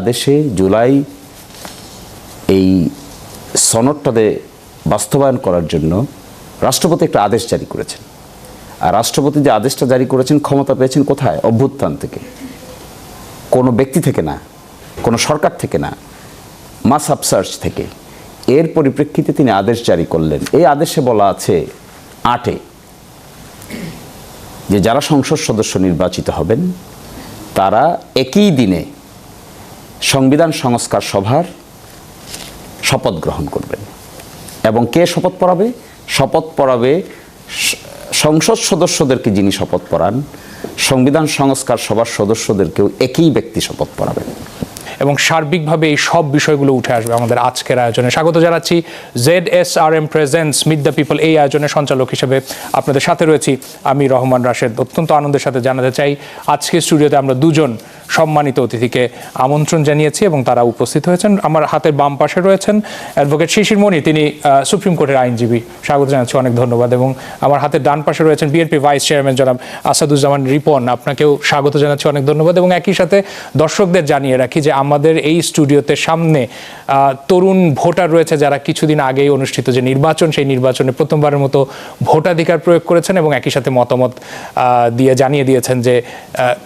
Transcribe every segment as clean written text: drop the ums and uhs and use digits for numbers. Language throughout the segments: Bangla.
আদেশে জুলাই এই সনদটাতে বাস্তবায়ন করার জন্য রাষ্ট্রপতি একটা আদেশ জারি করেছেন। আর রাষ্ট্রপতি যে আদেশটা জারি করেছেন ক্ষমতা পেয়েছেন কোথায়? অভ্যুত্থান থেকে, কোনো ব্যক্তি থেকে না, কোনো সরকার থেকে না, মাস আপসার্চ থেকে। এর পরিপ্রেক্ষিতে তিনি আদেশ জারি করলেন। এই আদেশে বলা আছে 8-এ যে যারা সংসদ সদস্য নির্বাচিত হবেন তারা একই দিনে সংবিধান সংস্কার সভার শপথ গ্রহণ করবেন। এবং কে শপথ পড়াবে? শপথ পড়াবে সংসদ সদস্যদেরকে যিনি শপথ পড়ান, সংবিধান সংস্কার সভার সদস্যদেরকেও একই ব্যক্তি শপথ পড়াবেন। এবং সার্বিকভাবে এই সব বিষয়গুলো উঠে আসবে আমাদের আজকের আয়োজনে। স্বাগত জানাচ্ছি ZSRM presents meet the people এই আয়োজনের সঞ্চালক হিসেবে আপনাদের সাথে রয়েছি আমি রহমান রাশেদ। অত্যন্ত আনন্দের সাথে জানাতে চাই আজকে স্টুডিওতে আমরা দুজন সম্মানিত অতিথিকে আমন্ত্রণ জানিয়েছি এবং তারা উপস্থিত হয়েছেন। আমার হাতের বাম পাশে রয়েছেন অ্যাডভোকেট শিশির মনি, তিনি সুপ্রিম কোর্টের আইনজীবী, স্বাগত জানাচ্ছি, অনেক ধন্যবাদ। এবং আমার হাতের ডান পাশে রয়েছেন বিএনপি ভাইস চেয়ারম্যান জনাব আসাদুজ্জামান রিপন, আপনাকেও স্বাগত জানাচ্ছি, অনেক ধন্যবাদ। এবং একই সাথে দর্শকদের জানিয়ে রাখি যে আমাদের এই স্টুডিওতে সামনে তরুণ ভোটার রয়েছে যারা কিছুদিন আগেই অনুষ্ঠিত যে নির্বাচন, সেই নির্বাচনে প্রথমবারের মতো ভোটাধিকার প্রয়োগ করেছেন এবং একই সাথে মতামত দিয়ে জানিয়ে দিয়েছেন যে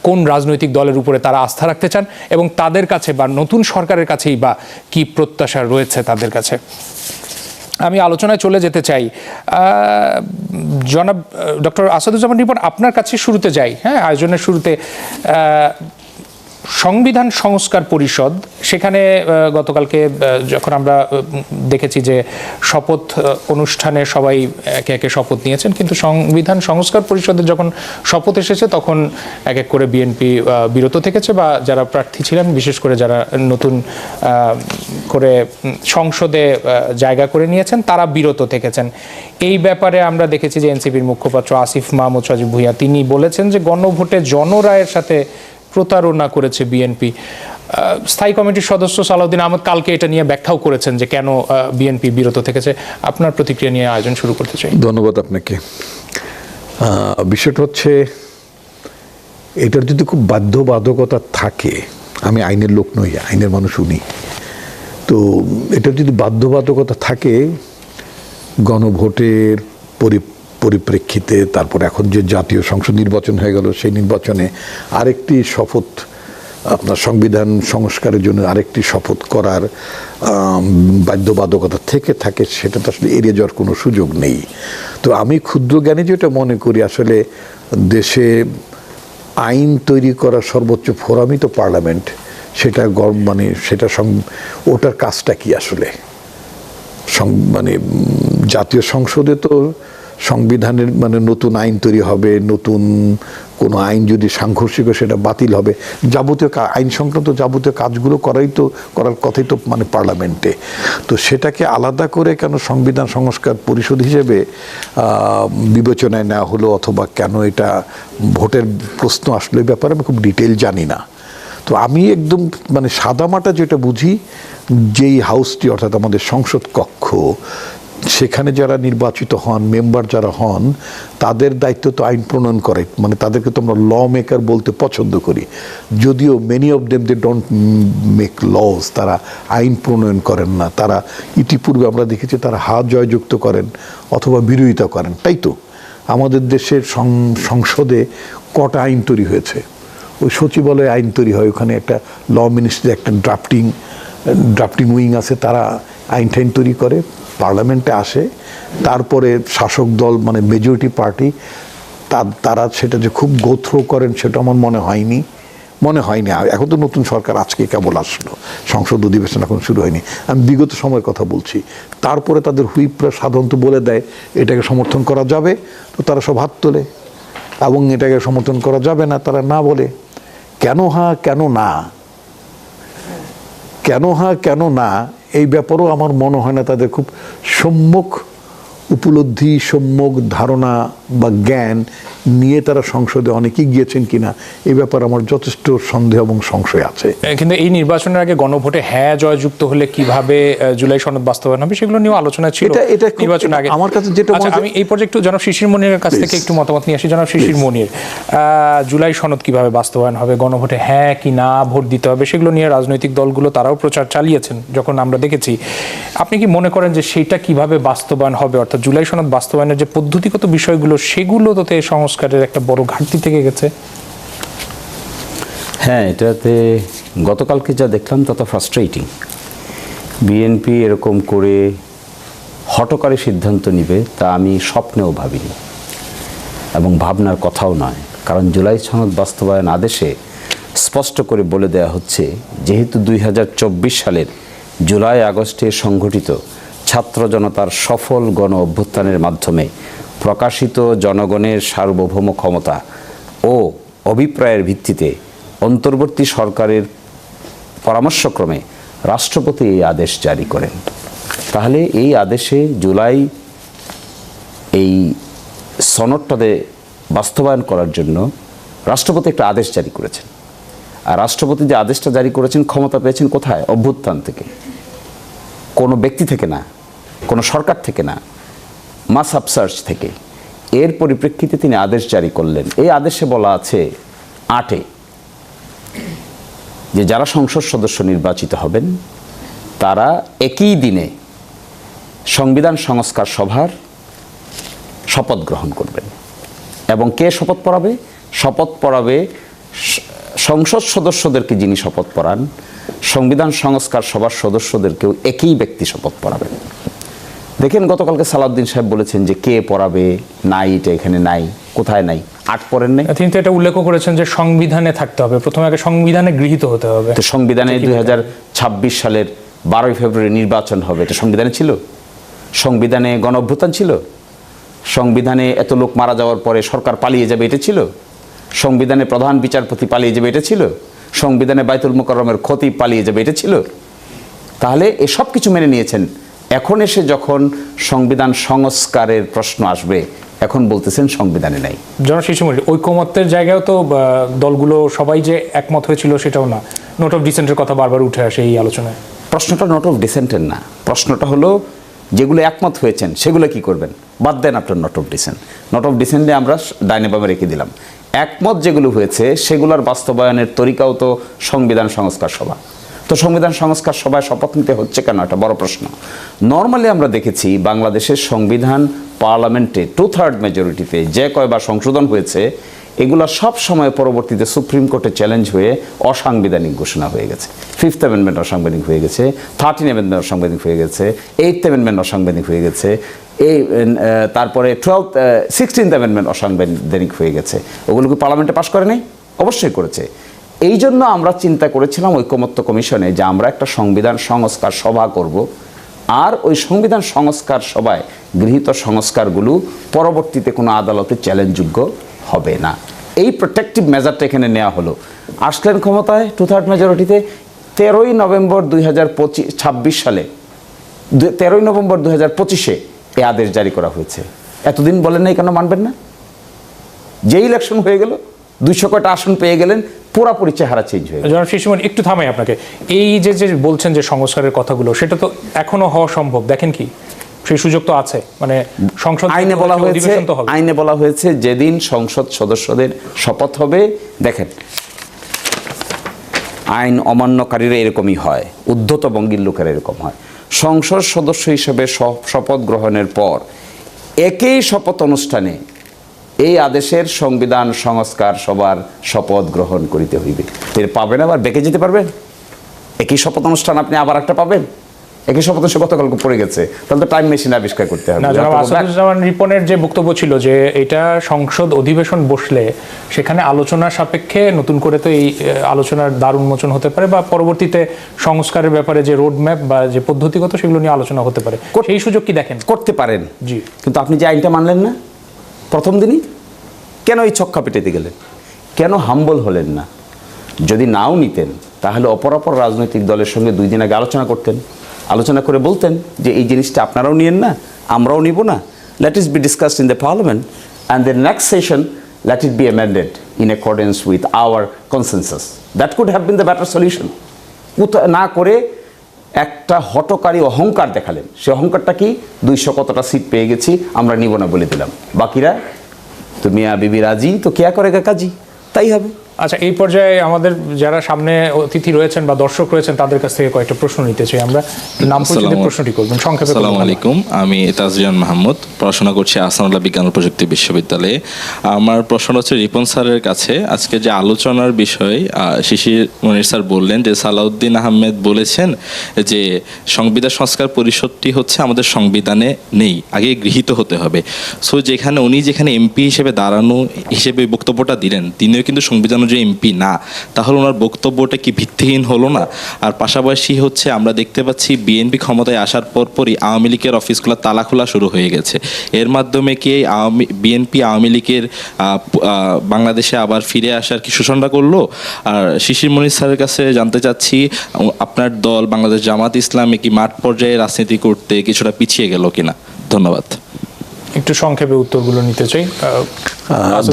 কোন রাজনৈতিক দলের উপরে তারা আস্থা রাখতে চান এবং তাদের কাছে বা নতুন সরকারের কাছেই বা কি প্রত্যাশা রয়েছে তাদের কাছে। আমি আলোচনায় চলে যেতে চাই। জনাব ডক্টর আসাদুজ্জামান রিপন, আপনার কাছে শুরুতে যাই। হ্যাঁ, আয়োজনের শুরুতে সংবিধান সংস্কার পরিষদ, সেখানে গতকালকে যখন আমরা দেখেছি যে শপথ অনুষ্ঠানে সবাই একে একে শপথ নিয়েছেন, কিন্তু সংবিধান সংস্কার পরিষদের যখন শপথ এসেছে তখন এক এক করে বিএনপি বিরত থেকেছে বা যারা প্রার্থী ছিলেন, বিশেষ করে যারা নতুন করে সংসদে জায়গা করে নিয়েছেন তারা বিরত থেকেছেন। এই ব্যাপারে আমরা দেখেছি যে এনসিপির মুখপাত্র আসিফ মাহমুদ সজীব ভুঁইয়া তিনি বলেছেন যে গণভোটে জনরায়ের সাথে প্রতারণা করেছে বিএনপি। স্থায়ী কমিটির সদস্য সালাউদ্দিন আহমদ কালকে এটা নিয়ে ব্যাখ্যাও করেছেন যে কেন বিএনপি বিরত থেকেছে। আপনার প্রতিক্রিয়া নিয়ে আয়োজন শুরু করতে চাই। ধন্যবাদ আপনাকে। বিষয়টা হচ্ছে এটার যদি খুব বাধ্যবাধকতা থাকে, আমি আইনের লোক নই, আইনের মানুষ উনি, তো এটার যদি বাধ্যবাধকতা থাকে গণভোটের পরিপ্রেক্ষিতে, তারপর এখন যে জাতীয় সংসদ নির্বাচন হয়ে গেল সেই নির্বাচনে আরেকটি শপথ, আপনার সংবিধান সংস্কারের জন্য আরেকটি শপথ করার বাধ্যবাধকতা থেকে থাকে, সেটা তো আসলে এড়িয়ে যাওয়ার কোনো সুযোগ নেই। তো আমি ক্ষুদ্র জ্ঞানী যেটা মনে করি, আসলে দেশে আইন তৈরি করার সর্বোচ্চ ফোরামই তো পার্লামেন্ট। সেটা মানে সেটা ওটার কাজটা কি আসলে? মানে জাতীয় সংসদে তো সংবিধানের মানে নতুন আইন তৈরি হবে, নতুন কোনো আইন যদি সাংঘর্ষিক হয় সেটা বাতিল হবে, যাবতীয় আইন সংক্রান্ত যাবতীয় কাজগুলো করার কথাই তো মানে পার্লামেন্টে। তো সেটাকে আলাদা করে কেন সংবিধান সংস্কার পরিষদ হিসেবে বিবেচনায় নেওয়া হলো, অথবা কেন এটা ভোটের প্রশ্ন আসলে ব্যাপারে আমি খুব ডিটেল জানি না। তো আমি একদম মানে সাদামাটা যেটা বুঝি, যেই হাউসটি অর্থাৎ আমাদের সংসদ কক্ষ, সেখানে যারা নির্বাচিত হন, মেম্বার যারা হন, তাদের দায়িত্ব তো আইন প্রণয়ন করে। মানে তাদেরকে তো আমরা ল মেকার বলতে পছন্দ করি, যদিও many of them they don't make laws, তারা আইন প্রণয়ন করেন না। তারা ইতিপূর্বে আমরা দেখেছি তারা হা জয়যুক্ত করেন অথবা বিরোধিতা করেন। তাই তো আমাদের দেশের সংসদে কটা আইন তৈরি হয়েছে, ওই সচিবালয়ে আইন তৈরি হয়, ওখানে একটা ল মিনিস্ট্রি, একটা ড্রাফটিং উইং আছে, তারা আইন টাইন তৈরি করে, পার্লামেন্টে আসে, তারপরে শাসক দল মানে মেজরিটি পার্টি তারা সেটা যে খুব গো থ্রো করেন সেটা আমার মনে হয়নি। এখন তো নতুন সরকার আজকে কেবল আসলো, সংসদ অধিবেশন এখন শুরু হয়নি, আমি বিগত সময়ের কথা বলছি। তারপরে তাদের হুইপরা সাধারণত বলে দেয় এটাকে সমর্থন করা যাবে, তো তারা সব হাত তোলে, এবং এটাকে সমর্থন করা যাবে না তারা না বলে। কেন হ্যাঁ কেন না, কেন হ্যাঁ কেন না, এই ব্যাপারেও আমার মনে হয় না তাদের খুব সম্যক উপলব্ধি, সম্যক ধারণা বা জ্ঞান নিয়ে তারা সংসদে অনেকেই গিয়েছেন কিনা এই ব্যাপারে আমার যথেষ্ট সন্দেহ এবং সংশয় আছে। কিন্তু এই নির্বাচনের আগে গণভোটে হ্যাঁ জয়যুক্ত হলে কিভাবে জুলাই সনদ বাস্তবায়ন হবে সেগুলো নিয়েও আলোচনা ছিল এটা খুব- নির্বাচনের আগে। আমার কাছে যেটা আচ্ছা, মনে হয়- আমি এই পর্যায়ে একটু জনাব শিশির মনিরের কাছ থেকে একটু মতামত নিয়ে আসি। জনাব শিশির মনির, জুলাই সনদ কিভাবে বাস্তবায়ন হবে, গণভোটে হ্যাঁ কি না ভোট দিতে হবে, সেগুলো নিয়ে রাজনৈতিক দলগুলো তারাও প্রচার চালিয়েছেন যখন আমরা দেখেছি। আপনি কি মনে করেন যে সেটা কিভাবে বাস্তবায়ন হবে, অর্থাৎ জুলাই সনদ বাস্তবায়নের যে পদ্ধতিগত বিষয়গুলো সেগুলোতে সংস্কারের একটা বড় ঘাটতি থেকে গেছে? হ্যাঁ, এটাতে গতকালকে যা দেখলাম তত ফ্রাস্ট্রেটিং। বিএনপি এরকম করে হঠকারী সিদ্ধান্ত নিবে তা আমি স্বপ্নেও ভাবিনি এবং ভাবনার কথাও নয়। কারণ জুলাই সনদ বাস্তবায়ন আদেশে স্পষ্ট করে বলে দেওয়া হচ্ছে, যেহেতু 2024 সালের জুলাই আগস্টে সংঘটিত ছাত্র জনতার সফল গণ অভ্যুত্থানের মাধ্যমে প্রকাশিত জনগণের সার্বভৌম ক্ষমতা ও অভিপ্রায়ের ভিত্তিতে অন্তর্বর্তী সরকারের পরামর্শক্রমে রাষ্ট্রপতি এই আদেশ জারি করেন। তাহলে এই আদেশে জুলাই এই সনদটাতে বাস্তবায়ন করার জন্য রাষ্ট্রপতি একটা আদেশ জারি করেছেন। আর রাষ্ট্রপতি যে আদেশটা জারি করেছেন ক্ষমতা পেয়েছেন কোথায়? অভ্যুত্থান থেকে, কোনো ব্যক্তি থেকে না, কোনো সরকার থেকে না, মাস আপসার্চ থেকে। এর পরিপ্রেক্ষিতে তিনি আদেশ জারি করলেন। এই আদেশে বলা আছে 8-এ যে যারা সংসদ সদস্য নির্বাচিত হবেন তারা একই দিনে সংবিধান সংস্কার সভার শপথ গ্রহণ করবেন। এবং কে শপথ পড়াবে? শপথ পড়াবে সংসদ সদস্যদেরকে যিনি শপথ পড়ান, সংবিধান সংস্কার সভার সদস্যদেরকেও একই ব্যক্তি শপথ পড়াবেন। দেখেন গতকালকে সালাউদ্দিন সাহেব বলেছেন যে কে পড়াবে, নাই, এটা এখানে নাই, কোথায় নাই, 8 পড়েন নাই। তিনি তো এটা উল্লেখ করেছেন যে সংবিধানে থাকতে হবে, প্রথমে আগে সংবিধানে গৃহীত হতে হবে। তো সংবিধানে 2026 সালের 12ই ফেব্রুয়ারি নির্বাচন হবে, এটা সংবিধানে ছিল? সংবিধানে গণ অভ্যুত্থান ছিল? সংবিধানে এত লোক মারা যাওয়ার পরে সরকার পালিয়ে যাবে, এটা ছিল? সংবিধানে প্রধান বিচারপতি পালিয়ে যাবে, এটা ছিল? সংবিধানে বাইতুল মুকাররমের খতিব পালিয়ে যাবে, এটা ছিল? তাহলে এসব কিছু মেনে নিয়েছেন। এখন এসে যখন সংবিধান সংস্কারের প্রশ্ন আসবে এখন বলতেছেন সংবিধানে নাই। জনশিশুমূল ঐকমত্যের জায়গায় তো দলগুলো সবাই যে একমত হয়েছিল সেটাও না, নোট অফ ডিসেন্টের কথা বারবার উঠে আসে এই আলোচনায়। প্রশ্নটা নোট অফ ডিসেন্টের না, প্রশ্নটা হলো যেগুলো একমত হয়েছেন সেগুলো কি করবেন? বাদ দেন আপনার note of dissent. Note of dissent নিয়ে আমরা ডাইনে বামে রেখে দিলাম। একমত যেগুলো হয়েছে সেগুলোর বাস্তবায়নের তরিকাও তো সংবিধান সংস্কার সভা। তো সংবিধান সংস্কার সভায় শপথ নিতে হচ্ছে কেন? একটা বড় প্রশ্ন। নর্মালি আমরা দেখেছি বাংলাদেশের সংবিধান পার্লামেন্টে 2/3 মেজরিটিতে যে কয়বার সংশোধন হয়েছে এগুলো সব সময় পরবর্তীতে সুপ্রিম কোর্টে চ্যালেঞ্জ হয়ে অসাংবিধানিক ঘোষণা হয়ে গেছে। 5th অ্যামেন্ডমেন্ট অসাংবিধানিক হয়ে গেছে, 13th অ্যামেন্ডমেন্ট অসাংবিধানিক হয়ে গেছে, 8th অ্যামেন্ডমেন্ট অসাংবিধানিক হয়ে গেছে, তারপরে 16th অ্যামেন্ডমেন্ট অসাংবিধানিক হয়ে গেছে। ওগুলো কি পার্লামেন্টে পাশ করে নাই? অবশ্যই করেছে। এই জন্য আমরা চিন্তা করেছিলাম ঐকমত্য কমিশনে যে আমরা একটা সংবিধান সংস্কার সভা করব, আর ওই সংবিধান সংস্কার সভায় গৃহীত সংস্কারগুলো পরবর্তীতে কোনো আদালতে চ্যালেঞ্জযোগ্য হবে না। এই প্রোটেক্টিভ মেজারটা এখানে নেওয়া হলো। আসলেন ক্ষমতায় 2/3 মেজরিটিতে। 13ই নভেম্বর 2026 সালে 13ই নভেম্বর 2025-এ এই আদেশ জারি করা হয়েছে। এতদিন বলেন নাই কেন মানবেন না? যে ইলেকশন হয়ে গেল, 200 কয়টা আসন পেয়ে গেলেন, পুরাপুরি চেহারা চেঞ্জ হয়ে গেল। জনাব শিশুমন একটু থামাই আপনাকে। এই যে বলছেন যে সংস্কারের কথাগুলো, সেটা তো এখনো হওয়া সম্ভব, দেখেন কি সেই সুযোগ তো আছে? মানে সংসদ আইনে বলা হয়েছে যেদিন সংসদ সদস্যদের শপথ হবে, দেখেন আইন অমান্যকারীরা এরকমই হয়, উদ্ধত বঙ্গের লোকেরা এরকম হয়। সংসদ সদস্য হিসেবে শপথ গ্রহণের পর একই শপথ অনুষ্ঠানে এই আদেশের সংবিধান সংস্কার সবার শপথ গ্রহণ করিতে হইবে। এর পাবেন, আবার বেঁকে যেতে পারবেন? একই শপথ অনুষ্ঠান আপনি আবার একটা পাবেন? একই শপথ গতকালকে পড়ে গেছে, তাহলে তো টাইম মেশিন আবিষ্কার করতে হবে। আসাদুজ্জামান রিপনের যে বক্তব্য ছিল যে এটা সংসদ অধিবেশন বসলে সেখানে আলোচনা সাপেক্ষে নতুন করে তো এই আলোচনার দ্বার উন্মোচন হতে পারে, বা পরবর্তীতে সংস্কারের ব্যাপারে যে রোড ম্যাপ বা যে পদ্ধতিগত সেগুলো নিয়ে আলোচনা হতে পারে। সেই সুযোগ কি দেখেন? করতে পারেন, জি। কিন্তু আপনি যে আইনটা মানলেন না প্রথম দিনই, কেন এই ছক্কা পেটাতে গেলেন? কেন হাম্বল হলেন না? যদি নাও নিতেন তাহলে অপরাপর রাজনৈতিক দলের সঙ্গে 2 দিন আগে আলোচনা করতেন, আলোচনা করে বলতেন যে এই জিনিসটা আপনারাও নিয়েন না, আমরাও নিব না, let is be discussed in the parliament, and the next session let it be amended in accordance with our consensus. That could have been the better solution. না করে একটা হটকারী অহংকার দেখালেন। সে অহংকারটা কি? 200 কতটা সিট পেয়ে গেছি, আমরা নিব না বলে দিলাম, বাকিরা তো মিয়া বিবি রাজি তো কেয়া করে কাজী, তাই হবে। আচ্ছা, এই পর্যায়ে আমাদের যারা সামনে অতিথি রয়েছেন বা দর্শক রয়েছেন তাদের কাছ থেকে কয়েকটা প্রশ্ন নিতে চাই আমরা। নাম পরিচয় প্রশ্নটি করবেন সংক্ষেপে। আসসালামু আলাইকুম, আমি তাজরিয়ান মাহমুদ, পড়াশোনা করছি আহসানুল্লাহ বিজ্ঞান ও প্রযুক্তি বিশ্ববিদ্যালয়ে। আমার প্রশ্ন হচ্ছে রিপন স্যারের কাছে। আজকে যে আলোচনার বিষয় শিশির মনির স্যার বললেন যে সালাউদ্দিন আহমেদ বলেছেন যে সংবিধান সংস্কার পরিষদটি হচ্ছে আমাদের সংবিধানে নেই, আগে গৃহীত হতে হবে। সো উনি যেখানে এমপি হিসেবে দাঁড়ানো হিসেবে বক্তব্যটা দিলেন, তিনিও কিন্তু সংবিধান যে এমপি না, তাহলে ওনার বক্তব্যটা কি ভিত্তিহীন হলো না? আর পাশাপাশি হচ্ছে আমরা দেখতে পাচ্ছি বিএনপি ক্ষমতায় আসার পরপরই আওয়ামী লীগের অফিসগুলো তালা খোলা শুরু হয়ে গেছে। এর মাধ্যমে কি বিএনপি আওয়ামী লীগের বাংলাদেশে আবার ফিরে আসার কি সূচনা করলো? আর শিশির মনির স্যারের কাছে জানতে চাচ্ছি, আপনার দল বাংলাদেশ জামাত ইসলামী কি মাঠ পর্যায়ে রাজনীতি করতে কিছুটা পিছিয়ে গেল কিনা? ধন্যবাদ। একটু সংক্ষেপে উত্তরগুলো নিতে চাই।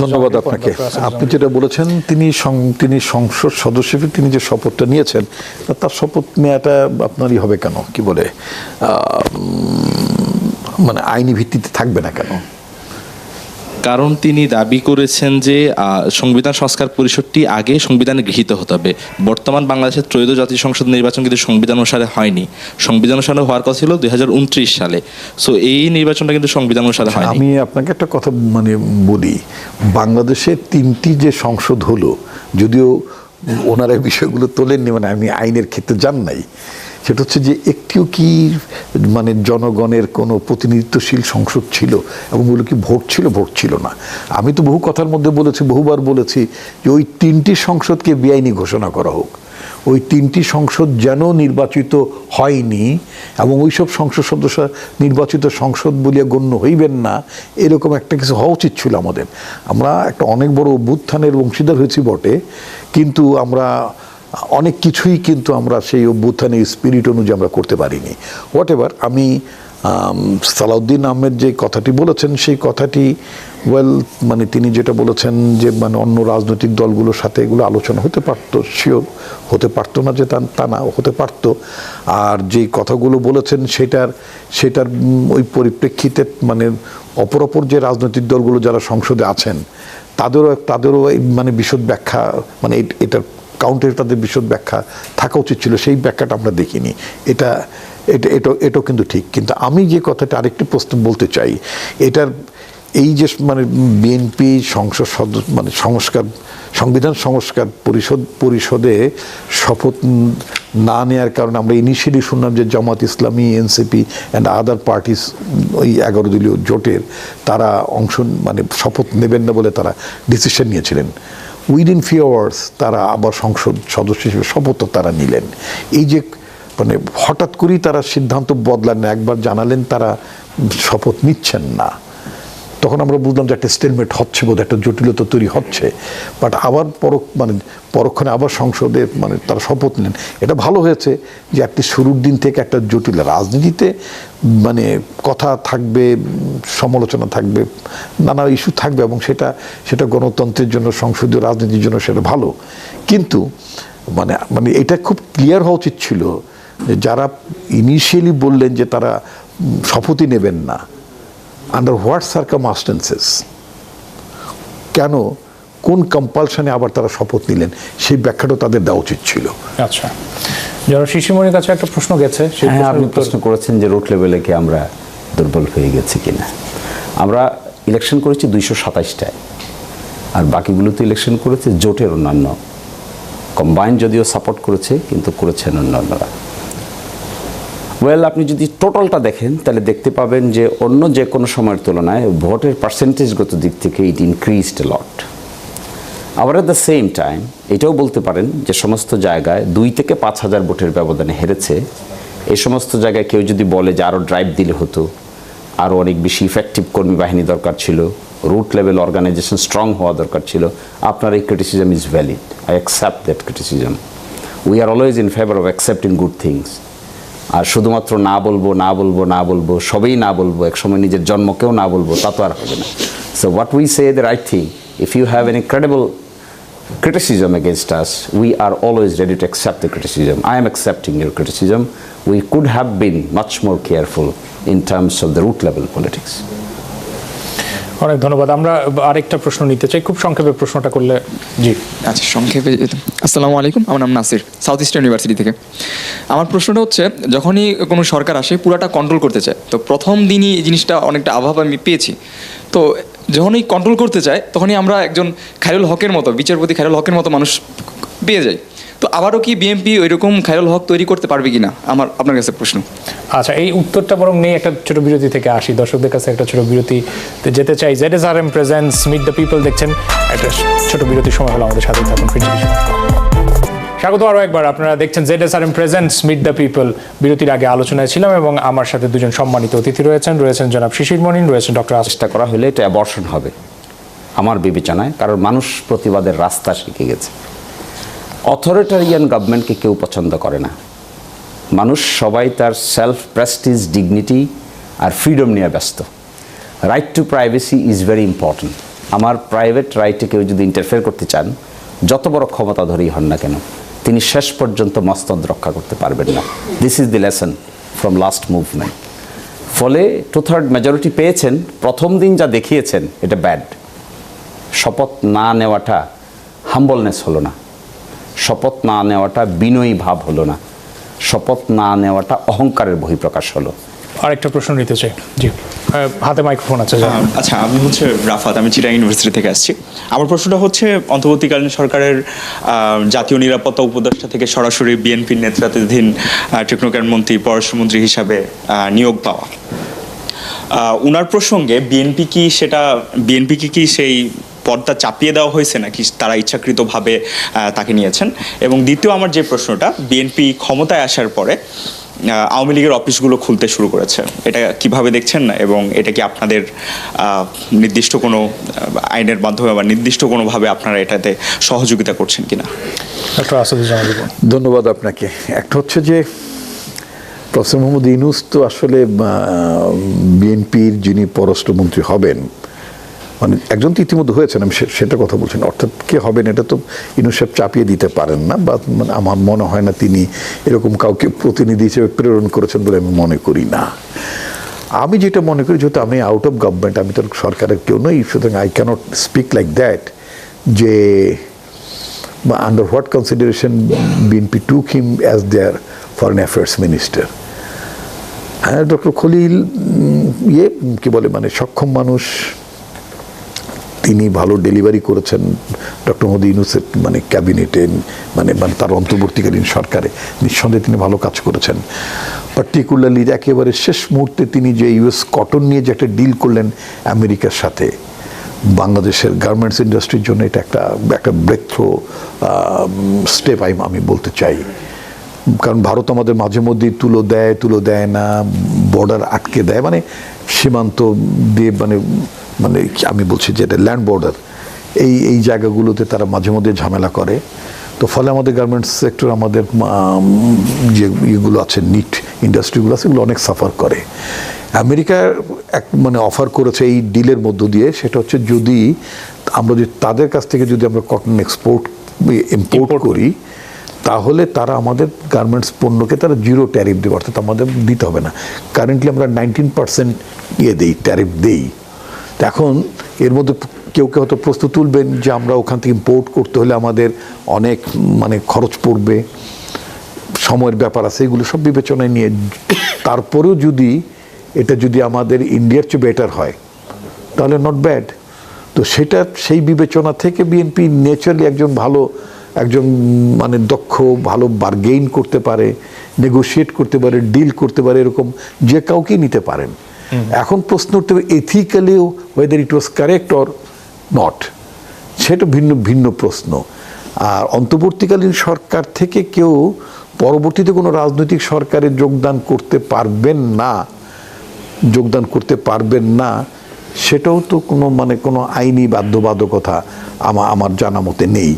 ধন্যবাদ আপনাকে। আপনি যেটা বলেছেন, তিনি সংসদ সদস্য হিসেবে তিনি যে শপথটা নিয়েছেন, তার শপথ নেওয়াটা আপনারই হবে কেন, কি বলে মানে আইনি ভিত্তিতে থাকবে না কেন? কারণ তিনি দাবি করেছেন যে সংবিধান সংস্কার পরিষদটি আগে সংবিধানে গৃহীত হতে হবে। বর্তমান বাংলাদেশের ত্রয়োদশ জাতীয় সংসদ নির্বাচন কিন্তু সংবিধান অনুসারে হয়নি। সংবিধান অনুসারে হওয়ার কথা ছিল 2029 সালে। সো এই নির্বাচনটা কিন্তু সংবিধান অনুসারে হয়নি। আমি আপনাকে একটা কথা বলি, বাংলাদেশে 3টি যে সংসদ হলো, যদিও ওনারা বিষয়গুলো তোলেননি, মানে আমি আইনের ক্ষেত্রে জান নাই, সেটা হচ্ছে যে একটিও কি জনগণের কোনো প্রতিনিধিত্বশীল সংসদ ছিল, এবং ওগুলো কি ভোট ছিল না। আমি তো বহু কথার মধ্যে বলেছি, বহুবার বলেছি যে ওই 3টি সংসদকে বেআইনি ঘোষণা করা হোক। ওই 3টি সংসদ যেন নির্বাচিত হয়নি, এবং ওইসব সংসদ সদস্য নির্বাচিত সংসদ বলিয়া গণ্য হইবেন না, এরকম একটা কিছু হওয়া উচিত ছিল আমাদের। আমরা একটা অনেক বড় অভ্যুত্থানের অংশীদার হয়েছি বটে, কিন্তু আমরা অনেক কিছুই কিন্তু আমরা সেই অভ্যুত্থানের স্পিরিট অনুযায়ী আমরা করতে পারিনি। হোয়াট এভার, আমি সালাউদ্দিন আহমেদ যে কথাটি বলেছেন, সেই কথাটি তিনি যেটা বলেছেন যে অন্য রাজনৈতিক দলগুলোর সাথে এগুলো আলোচনা হতে পারতো, শিওর হতে পারতো না যে তা না হতে পারতো। আর যেই কথাগুলো বলেছেন সেটার ওই পরিপ্রেক্ষিতে অপর যে রাজনৈতিক দলগুলো যারা সংসদে আছেন তাদেরও বিশদ ব্যাখ্যা, এটার কাউন্টারে তাদের বিশদ ব্যাখ্যা থাকা উচিত ছিল, সেই ব্যাখ্যাটা আমরা দেখিনি। এটাও কিন্তু ঠিক। কিন্তু আমি যে কথাটা আরেকটি প্রশ্ন বলতে চাই, এটার এই যে বিএনপি সংসদ সংবিধান সংস্কার পরিষদে শপথ না নেওয়ার কারণে আমরা ইনিশিয়ালি শুনলাম যে Jamaat Islami, NCP and other parties, ওই 11 দলীয় জোটের তারা শপথ নেবেন না বলে তারা ডিসিশন নিয়েছিলেন। উইদিন ফিউ আওয়ার্স তারা আবার সংসদ সদস্য হিসেবে শপথও তারা নিলেন। এই যে হঠাৎ করেই তারা সিদ্ধান্ত বদলান, একবার জানালেন তারা শপথ নিচ্ছেন না, তখন আমরা বুঝলাম যে একটা স্টেলমেট হচ্ছে, বোধ একটা জটিলতা তৈরি হচ্ছে। বাট আবার পরক্ষণে আবার সংসদে তারা শপথ নিলেন। এটা ভালো হয়েছে যে একটি শুরুর দিন থেকে একটা জটিল রাজনীতিতে কথা থাকবে, সমালোচনা থাকবে, নানা ইস্যু থাকবে, এবং সেটা গণতন্ত্রের জন্য, সংসদীয় রাজনীতির জন্য সেটা ভালো। কিন্তু এটা খুব ক্লিয়ার হওয়া উচিত ছিল যে যারা ইনিশিয়ালি বললেন যে তারা শপথই নেবেন না, আন্ডার হোয়াট সার্কামস্টেন্সেস, কেন, কোন কম্পালশনে আবার তারা শপথ নিলেন, সেই ব্যাখ্যাটাও তাদের দেওয়া উচিত ছিল। আচ্ছা, যারা শিশিরমণির কাছে একটা প্রশ্ন গেছে, আপনি প্রশ্ন করেছেন যে রুট লেভেলে কি আমরা দুর্বল হয়ে গেছি কিনা। আমরা ইলেকশন করেছি 227টায়, আর বাকিগুলোতে ইলেকশন করেছে জোটের অন্যান্য, কম্বাইন যদিও সাপোর্ট করেছে, কিন্তু করেছেন অন্যান্যরা। আপনি যদি টোটালটা দেখেন তাহলে দেখতে পাবেন যে অন্য যে কোনো সময়ের তুলনায় ভোটের পার্সেন্টেজগত দিক থেকে ইট ইনক্রিজড এ লট। আবার এট দ্য সেম টাইম এটাও বলতে পারেন যে সমস্ত জায়গায় 2 থেকে 5,000 ভোটের ব্যবধানে হেরেছে। এই সমস্ত জায়গায় কেউ যদি বলে যে আরও ড্রাইভ দিলে হতো, আরও অনেক বেশি ইফেক্টিভ কর্মী বাহিনী দরকার ছিল, রুট লেভেল অর্গানাইজেশন স্ট্রং হওয়া দরকার ছিল, আপনার এই criticism is valid. I accept that criticism. We are always in favour of accepting good things. আর শুধুমাত্র না বলবো সবেই না বলবো, একসময় নিজের জন্মকেও না বলবো, তা তো আর হবে না। So what we say the right thing. If you have any credible criticism against us, we are always ready to accept the criticism. I am accepting your criticism. We could have been much more careful in terms of the root level politics. অনেক ধন্যবাদ। আমরা আরেকটা প্রশ্ন নিতে চাই, খুব সংক্ষেপে প্রশ্নটা করলে। জি আচ্ছা, সংক্ষেপে। আসসালামু আলাইকুম, আমার নাম নাসির, সাউথ ইস্টার্ন ইউনিভার্সিটি থেকে। আমার প্রশ্নটা হচ্ছে, যখনই কোনো সরকার আসে পুরাটা কন্ট্রোল করতে চায়, তো প্রথম দিনই এই জিনিসটা অনেকটা আভাব আমি পেয়েছি। তো যখনই কন্ট্রোল করতে চায় তখনই আমরা একজন খায়রুল হকের মতো, বিচারপতি খায়রুল হকের মতো মানুষ পেয়ে যাই। তো আবারও কি বিএনপি ওইরকম খায়রুল হক তৈরি করতে পারবে কিনা, আপনার কাছে প্রশ্ন। আচ্ছা, এই উত্তরটা বরং নেই, একটা ছোট বিরতি থেকে আসি, দর্শকদের কাছে একটা ছোট বিরতিতে যেতে চাই। ZSRM presents meet the people দেখছেন, একটা ছোট বিরতির সময় হলো, আমাদের সাথে থাকুন। স্বাগত আরও একবার, আপনারা দেখছেন ZSRM presents meet the people. বিরতির আগে আলোচনায় ছিলাম এবং আমার সাথে দুজন সম্মানিত অতিথি রয়েছেন জনাব শিশির মনিন, রয়েছেন ডক্টর চেষ্টা করা হলে এটা অ্যাবর্শন হবে আমার বিবেচনায়, কারণ মানুষ প্রতিবাদের রাস্তা শিখে গেছে। অথরিটারিয়ান গভর্নমেন্টকে কেউ পছন্দ করে না। মানুষ সবাই তার সেলফ প্রেস্টিজ, ডিগনিটি আর ফ্রিডম নিয়ে ব্যস্ত। Right two privacy is very important. আমার প্রাইভেট রাইটে কেউ যদি ইন্টারফেয়ার করতে চান, যত বড় ক্ষমতাধরই হন না কেন, তিনি শেষ পর্যন্ত মসনদ রক্ষা করতে পারবেন না। This is the lesson from last movement. ফলে 2/3 মেজরিটি পেয়েছেন, প্রথম দিন যা দেখিয়েছেন এটা ব্যাড। শপথ না নেওয়াটা হাম্বলনেস হলো না, শপথ না নেওয়াটা বিনয়ী ভাব হলো না, শপথ না নেওয়াটা অহংকারের বহিঃপ্রকাশ হলো। আরেকটা প্রশ্ন নিতে চাই। জি, হাতে মাইক্রোফোন আছে। আচ্ছা, আমি হচ্ছে রাফাত, আমি চিটাগাং ইউনিভার্সিটি থেকে আসছি। আমার প্রশ্নটা হচ্ছে, অন্তর্বর্তীকালীন সরকারের জাতীয় নিরাপত্তা উপদেষ্টা থেকে সরাসরি বিএনপির নেতৃত্বাধীন টেকনোক্র্যাট মন্ত্রী, পররাষ্ট্রমন্ত্রী হিসাবে নিয়োগ পাওয়া, উনার প্রসঙ্গে বিএনপিকে কি সেই পদটা চাপিয়ে দেওয়া হয়েছে নাকি তারা ইচ্ছাকৃতভাবে তাকে নিয়েছেন? এবং দ্বিতীয় আমার যে প্রশ্নটা, বিএনপি ক্ষমতায় আসার পরে আওয়ামী লীগের অফিসগুলো খুলতে শুরু করেছে, এটা কিভাবে দেখছেন না? এবং এটা কি আপনাদের নির্দিষ্ট কোনো আইনের মাধ্যমে বা নির্দিষ্ট কোনোভাবে আপনারা এটাতে সহযোগিতা করছেন কিনা? ডক্টর আসাদুজ্জামান। ধন্যবাদ আপনাকে। একটা হচ্ছে যে প্রফেসর মোহাম্মদ ইউনূস তো আসলে বিএনপির যিনি পররাষ্ট্রমন্ত্রী হবেন, মানে একজন তো ইতিমধ্যে হয়েছেন, আমি সেটা কথা বলছেন, অর্থাৎ কে হবেন এটা তো ইউনূস সাহেব চাপিয়ে দিতে পারেন না, বা মানে আমার মনে হয় না তিনি এরকম কাউকে প্রতিনিধি হিসেবে প্রেরণ করেছেন বলে আমি মনে করি না। আমি যেটা মনে করি, যেহেতু আমি আউট অফ গভর্নমেন্ট, আমি তো সরকারের কেউ নই, সুতরাং I can't speak like that যে under what consideration BNP took him as their foreign affairs minister. হ্যাঁ, ডক্টর খলিল কি বলে, মানে সক্ষম মানুষ, তিনি ভালো ডেলিভারি করেছেন ডক্টর মোহাম্মদ ইউনূসের মানে ক্যাবিনেটে, মানে তার অন্তর্বর্তীকালীন সরকারে নিঃসন্দেহে তিনি ভালো কাজ করেছেন। পার্টিকুলারলি একেবারে শেষ মুহূর্তে তিনি যে ইউএস কটন নিয়ে যে একটা ডিল করলেন আমেরিকার সাথে, বাংলাদেশের গার্মেন্টস ইন্ডাস্ট্রির জন্য এটা একটা ব্রেক থ্রো স্টেপ আমি বলতে চাই। কারণ ভারত আমাদের মাঝে মধ্যেই তুলো দেয় না, বর্ডার আটকে দেয়, মানে সীমান্ত দিয়ে মানে আমি বলছি যে এটা ল্যান্ড বর্ডার, এই জায়গাগুলোতে তারা মাঝে মধ্যে ঝামেলা করে। তো ফলে আমাদের গার্মেন্টস সেক্টর, আমাদের যে ইয়েগুলো আছে, নিট ইন্ডাস্ট্রিগুলো আছে, এগুলো অনেক সাফার করে। আমেরিকার মানে অফার করেছে এই ডিলের মধ্য দিয়ে, সেটা হচ্ছে যদি আমরা তাদের কাছ থেকে যদি আমরা কটন ইম্পোর্ট করি, তাহলে তারা আমাদের গার্মেন্টস পণ্যকে তারা 0 ট্যারিফ দেবে, অর্থাৎ আমাদের দিতে হবে না। কারেন্টলি আমরা 19% ট্যারিফ দেই। এখন এর মধ্যে কেউ হয়তো প্রশ্ন তুলবেন যে আমরা ওখান থেকে ইম্পোর্ট করতে হলে আমাদের অনেক মানে খরচ পড়বে, সময়ের ব্যাপার আছে, এগুলো সব বিবেচনায় নিয়ে তারপরেও যদি আমাদের ইন্ডিয়ার চেয়ে বেটার হয় তাহলে নট ব্যাড। তো সেই বিবেচনা থেকে বিএনপি নেচারালি একজন মানে দক্ষ, ভালো বার্গেইন করতে পারে, নেগোশিয়েট করতে পারে, ডিল করতে পারে, এরকম যে কাউকেই নিতে পারেন। এখন প্রশ্ন উঠতে হবে এথিক্যালিও whether it was correct or not, সেটা ভিন্ন প্রশ্ন। আর অন্তর্বর্তীকালীন সরকার থেকে কেউ পরবর্তীতে কোনো রাজনৈতিক সরকারে যোগদান করতে পারবেন না, সেটাও তো কোনো আইনি বাধ্যবাধকতা আমার জানা মতে নেই।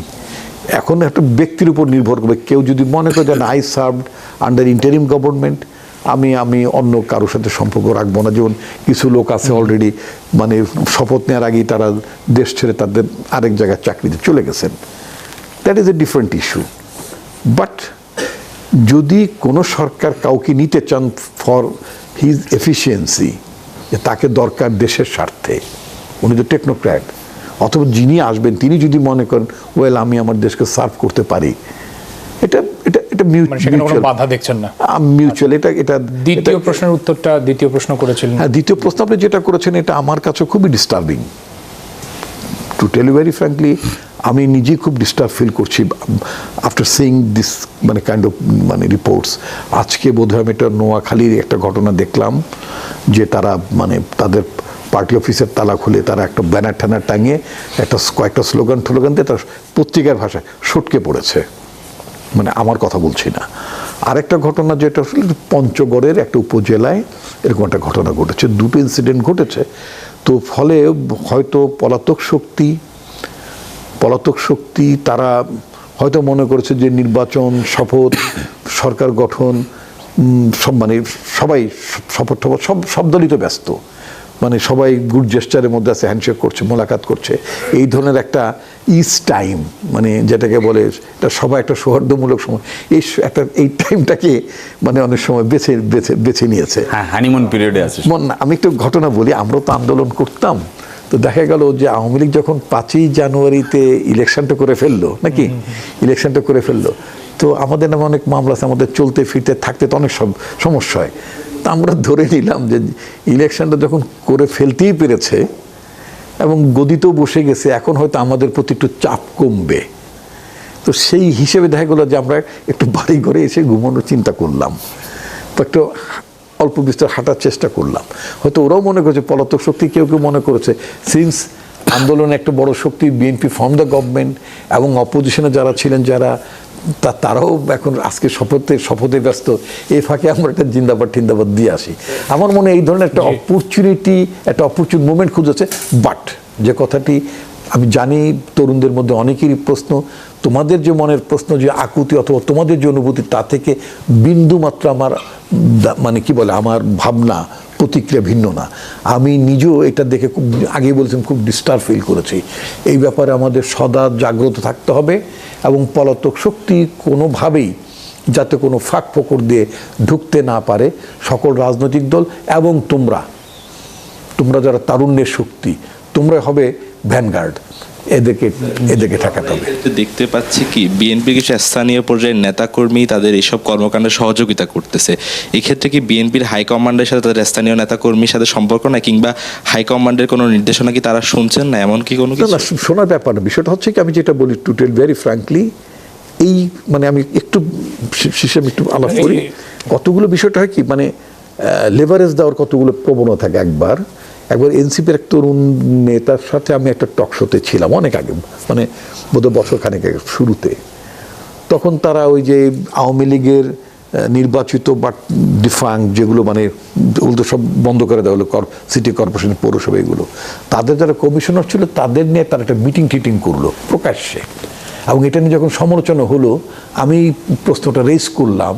এখন একটা ব্যক্তির উপর নির্ভর করবে। কেউ যদি মনে করে যে I served under interim government, আমি অন্য কারোর সাথে সম্পর্ক রাখবো না। যেমন কিছু লোক আছে অলরেডি মানে শপথ নেওয়ার আগেই তারা দেশ ছেড়ে তাদের আরেক জায়গায় চাকরিতে চলে গেছেন। That is a different issue. But যদি কোনো সরকার কাউকে নিতে চান ফর হিজ এফিসিয়েন্সি, যে তাকে দরকার দেশের স্বার্থে, উনি তো টেকনোক্র্যাট, অথবা যিনি আসবেন তিনি যদি মনে করেন ওয়েল আমি আমার দেশকে সার্ভ করতে পারি, এটা এটা এটা মানে সেখানে কোনো বাধা দেখছেন না? মিউচুয়াল। এটা দ্বিতীয় প্রশ্নের উত্তরটা, দ্বিতীয় প্রশ্ন করেছিলেন। হ্যাঁ, দ্বিতীয় প্রশ্ন আপনি যেটা করেছেন এটা আমার কাছে খুবই disturbing. To tell you very frankly, আমি নিজেই খুব ডিস্টার্ব ফিল করছি আফটার সিইং দিস মানে কাইন্ড অফ মানে রিপোর্টস। আজকে বোধহয় আমি একটা নোয়াখালীর একটা ঘটনা দেখলাম যে তারা মানে তাদের পার্টি অফিসের তালা খুলে তারা একটা ব্যানার ট্যানার টাঙিয়ে কয়েকটা স্লোগান দিয়ে তার পত্রিকার ভাষায় সটকে পড়েছে। মানে আমার কথা বলছি না। আরেকটা ঘটনা যেটা আসলে পঞ্চগড়ের একটা উপজেলায় এরকম একটা ঘটনা ঘটেছে, দুটো ইনসিডেন্ট ঘটেছে। তো ফলে হয়তো পলাতক শক্তি তারা হয়তো মনে করেছে যে নির্বাচন, শপথ, সরকার গঠন, সব মানে সবাই শপথ সব দলই তো ব্যস্ত, মানে সবাই গুড জেস্টারের মধ্যে আছে, হ্যান্ডশেক করছে, মোলাকাত করছে, এই ধরনের একটা টাইম মানে যেটাকে বলে এটা সবাই একটা সৌহার্দ্যমূলক সময়, এই টাইমটাকে মানে অনেক সময় বেছে নিয়েছে। হ্যাঁ, হানিমুন পিরিয়ডে আছে। আমি একটু ঘটনা বলি, আমরা তো আন্দোলন করতাম, তো দেখা গেল যে আওয়ামী লীগ যখন 5ই জানুয়ারিতে ইলেকশনটা করে ফেললো তো আমাদের নামে অনেক মামলা আছে, আমাদের চলতে ফিরতে থাকতে তো অনেক সব সমস্যা হয়। তা আমরা ধরে নিলাম যে ইলেকশনটা যখন করে ফেলতেই পেরেছে এবং গদিতেও বসে গেছে, এখন হয়তো আমাদের প্রতি একটু চাপ কমবে। তো সেই হিসেবে দেখা গেলো যে আমরা একটু বাড়ি ঘরে এসে ঘুমানোর চিন্তা করলাম, তো একটু অল্প বিস্তর হাঁটার চেষ্টা করলাম। হয়তো ওরাও মনে করেছে, পলাতক শক্তি কেউ মনে করেছে সিন্স আন্দোলনে একটা বড় শক্তি বিএনপি ফর্ম দ্য গভর্নমেন্ট, এবং অপোজিশনে যারা ছিলেন তারাও এখন আজকে শপথে ব্যস্ত, এই ফাঁকে আমরা একটা জিন্দাবাদ দিয়ে আসি। আমার মনে এই ধরনের একটা অপরচুন মুভমেন্ট খুঁজেছে। বাট যে কথাটি আমি জানি তরুণদের মধ্যে অনেকেরই প্রশ্ন, তোমাদের যে মনের প্রশ্ন, যে আকুতি অথবা তোমাদের যে অনুভূতি, তা থেকে বিন্দু মাত্র আমার মানে কি বলে আমার ভাবনা প্রতিক্রিয়া ভিন্ন না। আমি নিজেও এটা দেখে খুব আগেই বলছিলাম খুব ডিস্টার্ব ফিল করেছি। এই ব্যাপারে আমাদের সদা জাগ্রত থাকতে হবে এবং পলাতক শক্তি কোনোভাবেই যাতে কোনো ফাঁক ফোকর দিয়ে ঢুকতে না পারে, সকল রাজনৈতিক দল এবং তোমরা যারা তারুণ্যের শক্তি, তোমরা হবে ভ্যানগার্ড, এদেরকে ঠেকাতে হবে। দেখতে পাচ্ছি কি বিএনপির কিছু স্থানীয় পর্যায়ের নেতাকর্মী তাদের এইসব কর্মকাণ্ডে সহযোগিতা করতেছে। এক্ষেত্রে কি বিএনপির হাইকমান্ডের সাথে তাদের স্থানীয় নেতাকর্মীর সাথে সম্পর্ক নাই, কিংবা হাইকমান্ডের কোনো নির্দেশনা কি তারা শুনছেন না, এমন কি কোনো কিছু? না, শোনার ব্যাপার না। বিষয়টা হচ্ছে কি, আমি যেটা বলি টু টেল ভেরি ফ্র্যাঙ্কলি, এই মানে আমি একটু শেষে একটু আলাপ করি। কতগুলো বিষয়টা হয় কি, মানে লেভারেজ দেওয়ার কতগুলো প্রবণতা থাকে। একবার এনসিপির এক তরুণ নেতার সাথে আমি একটা টক শোতে ছিলাম অনেক আগে, মানে বোধহয় বছর খানেক আগে শুরুতে। তখন তারা ওই যে আওয়ামী লীগের নির্বাচিত বা ডিফাং যেগুলো মানে ওগুলো সব বন্ধ করে দেওয়া হলো, সিটি কর্পোরেশন, পৌরসভা, এগুলো তাদের যারা কমিশনার ছিল তাদের নিয়ে তারা একটা মিটিং করলো প্রকাশ্যে, এবং এটা নিয়ে যখন সমালোচনা হলো আমি প্রশ্নটা রেজ করলাম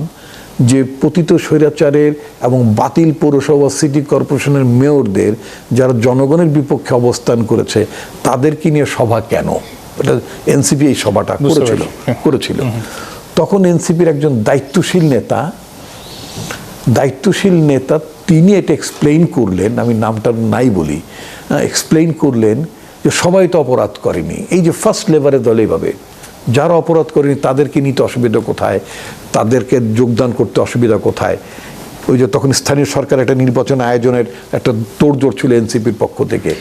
যে পতিত স্বৈরাচারের এবং বাতিল পৌরসভা, সিটি কর্পোরেশনের মেয়রদের যারা জনগণের বিপক্ষে অবস্থান করেছে তাদেরকে নিয়ে সভা কেন? এটা এনসিপি এই সভাটা করেছিল। তখন এনসিপির একজন দায়িত্বশীল নেতা তিনি এটা এক্সপ্লেইন করলেন, আমি নামটা নাই বলি, এক্সপ্লেইন করলেন যে সবাই তো অপরাধ করেনি, এই যে ফার্স্ট লেভারের দল এইভাবে যারা অপরাধ করেনি তাদেরকে নিতে অসুবিধা কোথায়, তাদেরকে যোগদান করতে অসুবিধা কোথায়? ওই যে তখন স্থানীয় সরকার একটা নির্বাচন আয়োজনের একটা তোড়জোড় ছিল এনসিপির পক্ষ থেকে।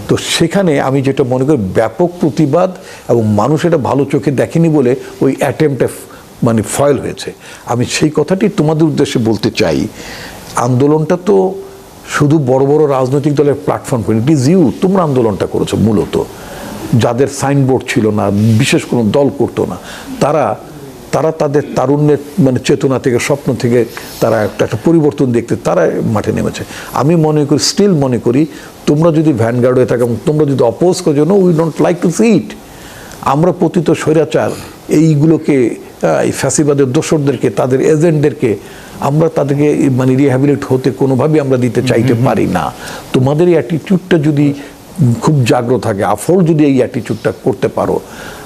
তো সেখানে আমি যেটা মনে করি ব্যাপক প্রতিবাদ, এবং মানুষ এটা ভালো চোখে দেখেনি বলে ওই অ্যাটেম্পটে মানে ফয়েল হয়েছে। আমি সেই কথাটি তোমাদের উদ্দেশ্যে বলতে চাই, আন্দোলনটা তো শুধু বড় বড় রাজনৈতিক দলের প্ল্যাটফর্ম করে, ইট ইজ ইউ, তোমরা আন্দোলনটা করেছো মূলত, যাদের সাইনবোর্ড ছিল না, বিশেষ কোনো দল করতো না, তারা তাদের তারুণ্যের মানে চেতনা থেকে, স্বপ্ন থেকে তারা একটা পরিবর্তন দেখতে তারা মাঠে নেমেছে। আমি স্টিল মনে করি তোমরা যদি ভ্যানগার্ড হয়ে থাকো এবং তোমরা যদি অপোজ করো, we don't like to see it, আমরা পতিত স্বৈরাচার এইগুলোকে এই ফ্যাসিবাদের দোসরদেরকে, তাদের এজেন্টদেরকে আমরা তাদেরকে মানে রিহ্যাবিলিট হতে কোনোভাবেই আমরা দিতে চাইতে পারি না। তোমাদের এই অ্যাটিটিউডটা যদি খুব জাগ্রত থাকে, আফল যদি এই অ্যাটিটিউডটা করতে পারো,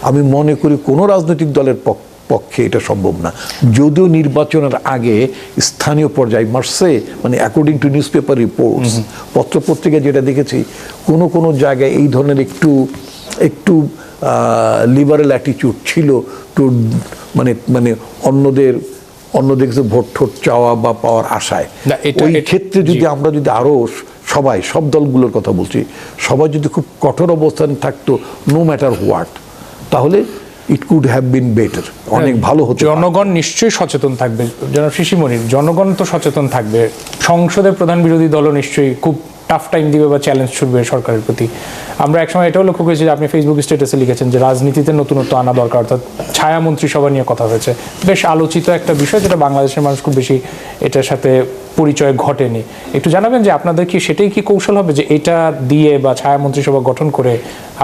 আমি মনে করি কোনো রাজনৈতিক দলের পক্ষে এটা সম্ভব না। যদিও নির্বাচনের আগে স্থানীয় পর্যায়ে মার্সে মানে according to news paper reports, পত্রপত্রিকায় যেটা দেখেছি, কোনো জায়গায় এই ধরনের একটু লিবারেল অ্যাটিটিউড ছিল টু মানে অন্যদের কাছে ভোট ঠোট চাওয়া বা পাওয়ার আশায়। ওই ক্ষেত্রে যদি আমরা যদি আরও সব দলগুলোর কথা বলছি, সবাই যদি খুব কঠোর অবস্থানে থাকতো নো ম্যাটার হোয়াট, তাহলে it could have been better, অনেক ভালো হতো। জনগণ নিশ্চয়ই সচেতন থাকবে, জনাব শিশির মনির, জনগণ তো সচেতন থাকবে, সংসদের প্রধান বিরোধী দলও নিশ্চয়ই খুব টাফ টাইম দিবে বা চ্যালেঞ্জ ছুড়বে সরকারের প্রতি। আমরা একসময় এটাও লক্ষ্য করেছি যে আপনি ফেসবুক স্ট্যাটাসে লিখেছেন যে রাজনীতিতে নতুনত্ব আনা দরকার, অর্থাৎ ছায়া মন্ত্রিসভা নিয়ে কথা হয়েছে, বেশ আলোচিত একটা বিষয়, যেটা বাংলাদেশের মানুষ খুব বেশি এটার সাথে পরিচয় ঘটেনি। একটু জানাবেন যে আপনাদের কি সেটাই কি কৌশল হবে যে এটা দিয়ে বা ছায়া মন্ত্রিসভা গঠন করে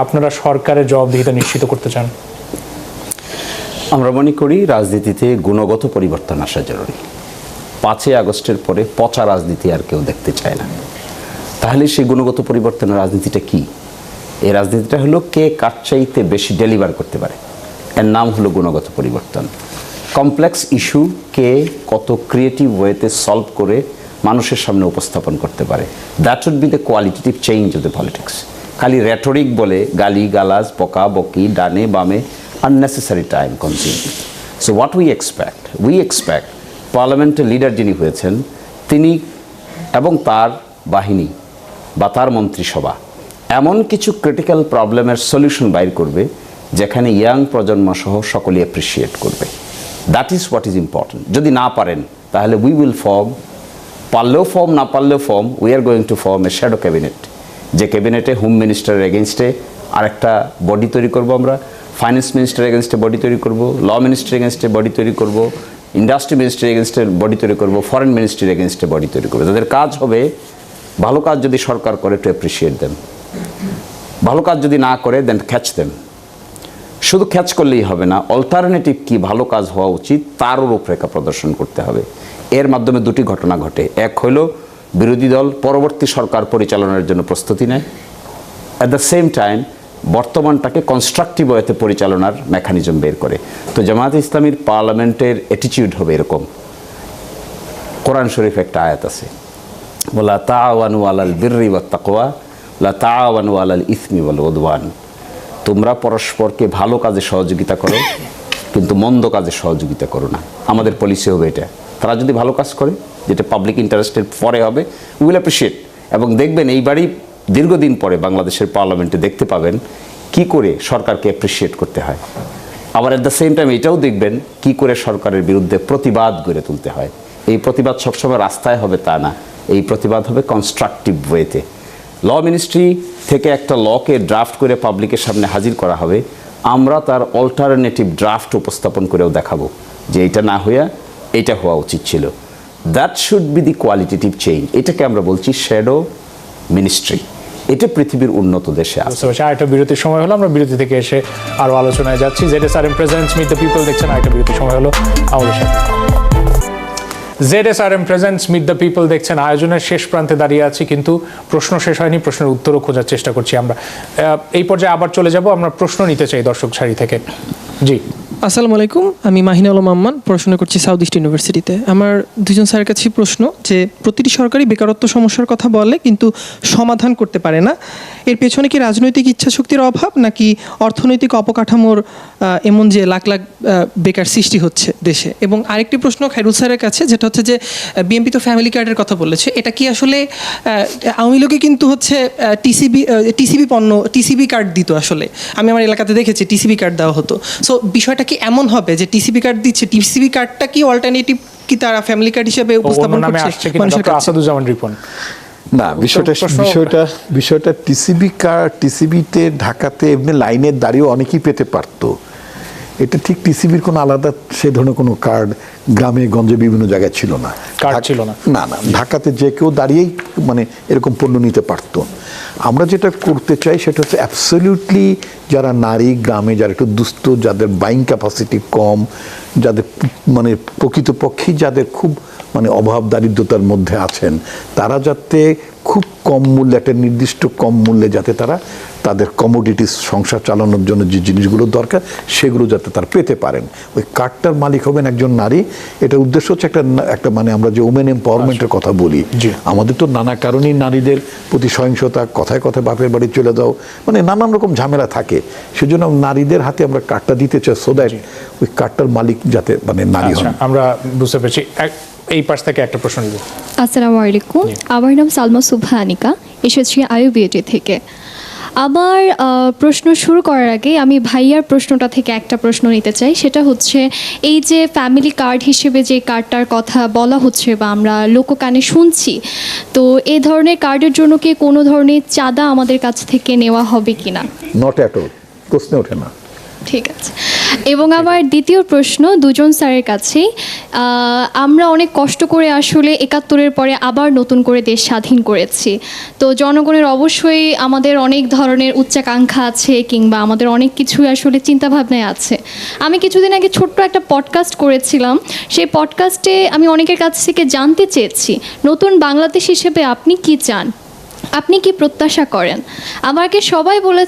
আপনারা সরকারের জবাবদিহিতা নিশ্চিত করতে চান? আমরা মনে করি রাজনীতিতে গুণগত পরিবর্তন আসা জরুরি। 5ই আগস্টের পরে পচা রাজনীতি আর কেউ দেখতে চায় না। তাহলে সেই গুণগত পরিবর্তনের রাজনীতিটা কি? এই রাজনীতিটা হলো কে কার চাইতে বেশি ডেলিভার করতে পারে, এর নাম হলো গুণগত পরিবর্তন। কমপ্লেক্স ইস্যু কে কত ক্রিয়েটিভ ওয়েতে সলভ করে মানুষের সামনে উপস্থাপন করতে পারে, that would be the qualitative change of the politics. খালি রেটরিক বলে গালি গালাজ, বকা বকি, ডানে বামে, unnecessary time consuming. So what we expect পার্লামেন্টের লিডার যিনি হয়েছেন তিনি এবং তার বাহিনী বা তার মন্ত্রিসভা এমন কিছু ক্রিটিক্যাল প্রবলেমের সলিউশন বাইর করবে যেখানে ইয়াং প্রজন্ম সহ সকলে অ্যাপ্রিসিয়েট করবে। That is what is important. যদি না পারেন তাহলে উই উইল ফর্ম, পারলেও ফর্ম না পারলেও form, we are going to form A shadow cabinet, যে ক্যাবিনেটে হোম মিনিস্টারের এগেনস্টে আরেকটা বডি তৈরি করবো, আমরা ফাইন্যান্স মিনিস্টার এগেনস্টে বডি তৈরি করব, ল মিনিস্টার এগেনস্টে বডি তৈরি করব, ইন্ডাস্ট্রি মিনিস্টার এগেনস্টে বডি তৈরি করব, ফরেন মিনিস্ট্রির এগেনস্টে বডি তৈরি করবো। তাদের কাজ হবে ভালো কাজ যদি সরকার করে টু অ্যাপ্রিসিয়েট দেম, ভালো কাজ যদি না করে দেন ক্যাচ দেম। শুধু ক্যাচ করলেই হবে না, অল্টারনেটিভ কি ভালো কাজ হওয়া উচিত তারও রূপরেখা প্রদর্শন করতে হবে। এর মাধ্যমে দুটি ঘটনা ঘটে। এক হলো বিরোধী দল পরবর্তী সরকার পরিচালনার জন্য প্রস্তুতি নেয়, অ্যাট দ্য সেম টাইম বর্তমানটাকে কনস্ট্রাকটিভ ওয়েতে পরিচালনার মেকানিজম বের করে। তো জামায়াতে ইসলামীর পার্লামেন্টের অ্যাটিটিউড হবে এরকম। কোরআন শরীফ একটা আয়াত আছে, ওয়ালা তাআওয়ানু আলাল বিররি ওয়াত তাকওয়া লা তাআওয়ানু আলাল ইসমি ওয়াল উদওয়ান। তোমরা পরস্পরকে ভালো কাজে সহযোগিতা করো কিন্তু মন্দ কাজে সহযোগিতা করো না। আমাদের পলিসি হবে এটা। তারা যদি ভালো কাজ করে, যেটা পাবলিক ইন্টারেস্টের পরে হবে, উইল অ্যাপ্রিসিয়েট। এবং দেখবেন এইবারই দীর্ঘদিন পরে বাংলাদেশের পার্লামেন্টে দেখতে পাবেন কি করে সরকারকে অ্যাপ্রিসিয়েট করতে হয়। আবার অ্যাট দ্য সেম টাইম এটাও দেখবেন কি করে সরকারের বিরুদ্ধে প্রতিবাদ গড়ে তুলতে হয়। এই প্রতিবাদ সবসময় রাস্তায় হবে তা না, এই প্রতিবাদ হবে কনস্ট্রাকটিভ ওয়েতে। ল মিনিস্ট্রি থেকে একটা লকে ড্রাফট করে পাবলিকের সামনে হাজির করা হবে, আমরা তার অল্টারনেটিভ ড্রাফট উপস্থাপন করেও দেখাবো যে এটা না হইয়া এটা হওয়া উচিত ছিল। That should be the qualitative change. এটাকে আমরা বলছি শ্যাডো মিনিস্ট্রি। এটা পৃথিবীর উন্নত দেশে আছে। আরেকটা বিরতির সময় হলো, আমরা বিরতি থেকে এসে আরো আলোচনায় যাচ্ছি। ZSRM presents meet the people দেখছেন, আরেকটা বিরতির সময় হলো আমাদের সাথে। ZSRM presents meet the people দেখছেন, আয়োজনের শেষ প্রান্তে দাঁড়িয়ে আছি, কিন্তু প্রশ্ন শেষ হয়নি, প্রশ্নের উত্তরও খোঁজার চেষ্টা করছি আমরা। এই পর্যায়ে আবার চলে যাব, আমরা প্রশ্ন নিতে চাই দর্শক সারি থেকে। জি, আসসালামু আলাইকুম, আমি মাহিনা আলম আম্মান, পড়াশোনা করছি সাউথ ইস্ট ইউনিভার্সিটিতে। আমার দুজন স্যারের কাছে প্রশ্ন যে প্রতিটি সরকারই বেকারত্ব সমস্যার কথা বলে কিন্তু সমাধান করতে পারে না, এর পেছনে কি রাজনৈতিক ইচ্ছাশক্তির অভাব নাকি অর্থনৈতিক অবকাঠামোর এমন যে লাখ লাখ বেকার সৃষ্টি হচ্ছে দেশে? এবং আরেকটি প্রশ্ন খায়রুল স্যারের কাছে, যেটা হচ্ছে যে বিএনপি তো ফ্যামিলি কার্ডের কথা বলেছে, এটা কি আসলে আওয়ামী লীগে কিন্তু হচ্ছে টিসিবি কার্ড দিত, আসলে আমি আমার এলাকাতে দেখেছি টিসিবি কার্ড দেওয়া হতো। সো বিষয়টা কি এমন হবে যে টিসিবি কার্ড দিচ্ছে, টিসিবি কার্ডটা কি অল্টারনেটিভ কি তারা ফ্যামিলি কার্ড হিসেবে উপস্থাপন করছে মানুষের কাছে? আসাদুজ্জামান রিপন। না, বিষয়টা টিসিবিতে ঢাকাতে এমনি লাইনের দাঁড়িয়ে অনেকেই পেতে পারতো। এটা ঠিক টিসিবির কোনো আলাদা সে ধরনের কোনো কার্ড গ্রামে গঞ্জে বিভিন্ন জায়গায় ছিল না, কার্ড ছিল না। না না, ঢাকাতে যে কেউ দাঁড়িয়েই মানে এরকম পণ্য নিতে পারতো। আমরা যেটা করতে চাই সেটা হচ্ছে অ্যাবসলিউটলি যারা নারী গ্রামে, যারা একটু দুস্থ, যাদের বাইং ক্যাপাসিটি কম, যাদের মানে প্রকৃতপক্ষেই যাদের খুব মানে অভাব দারিদ্রতার মধ্যে আছেন, তারা যাতে খুব কম মূল্যে, একটা নির্দিষ্ট কম মূল্যে যাতে তারা তাদের কমোডিটিস সংসার চালানোর জন্য যে জিনিসগুলো দরকার সেগুলো যাতে তারা পেতে পারেন। ওই কার্ডটার মালিক হবেন একজন নারী। এটার উদ্দেশ্য হচ্ছে একটা মানে আমরা যে ওমেন এম্পাওয়ারমেন্টের কথা বলি, আমাদের তো নানা কারণেই নারীদের প্রতি সহিংসতা, কথায় কথায় বাপের বাড়ি চলে যাও, মানে নানান রকম ঝামেলা থাকে। সেজন্য নারীদের হাতে আমরা কার্ডটা দিতে চাই, সো দ্যাট ওই কার্ডটার মালিক যাতে মানে নারী হন। আমরা বুঝতে পেরেছি। এই পাশ থেকে একটা প্রশ্ন নিব। আসসালামু আলাইকুম, আমার নাম সালমা সুবহা আনিকা, এসেছি আইইউবিএটি থেকে। আমার প্রশ্ন শুরু করার আগে আমি ভাইয়ার প্রশ্নটা থেকে একটা প্রশ্ন নিতে চাই। সেটা হচ্ছে, এই যে ফ্যামিলি কার্ড হিসেবে যে কার্ডটার কথা বলা হচ্ছে বা আমরা লোককানে শুনছি, তো এই ধরনের কার্ডের জন্য কি কোনো ধরনের চাঁদা আমাদের কাছ থেকে নেওয়া হবে কিনা? নট অ্যাট অল, প্রশ্নে ওঠে না। ঠিক আছে। এবং আমার দ্বিতীয় প্রশ্ন দুজন স্যারের কাছেই। আমরা অনেক কষ্ট করে আসলে ৭১-এর পরে আবার নতুন করে দেশ স্বাধীন করেছি, তো জনগণের অবশ্যই আমাদের অনেক ধরনের উচ্চাকাঙ্ক্ষা আছে, কিংবা আমাদের অনেক কিছুই আসলে চিন্তাভাবনায় আছে। আমি কিছুদিন আগে ছোট্ট একটা পডকাস্ট করেছিলাম, সেই পডকাস্টে আমি অনেকের কাছ থেকে জানতে চেয়েছি, নতুন বাংলাদেশ হিসেবে আপনি কি চান, আপনি কি প্রত্যাশা করেন? আমাকে সবাই বলেছে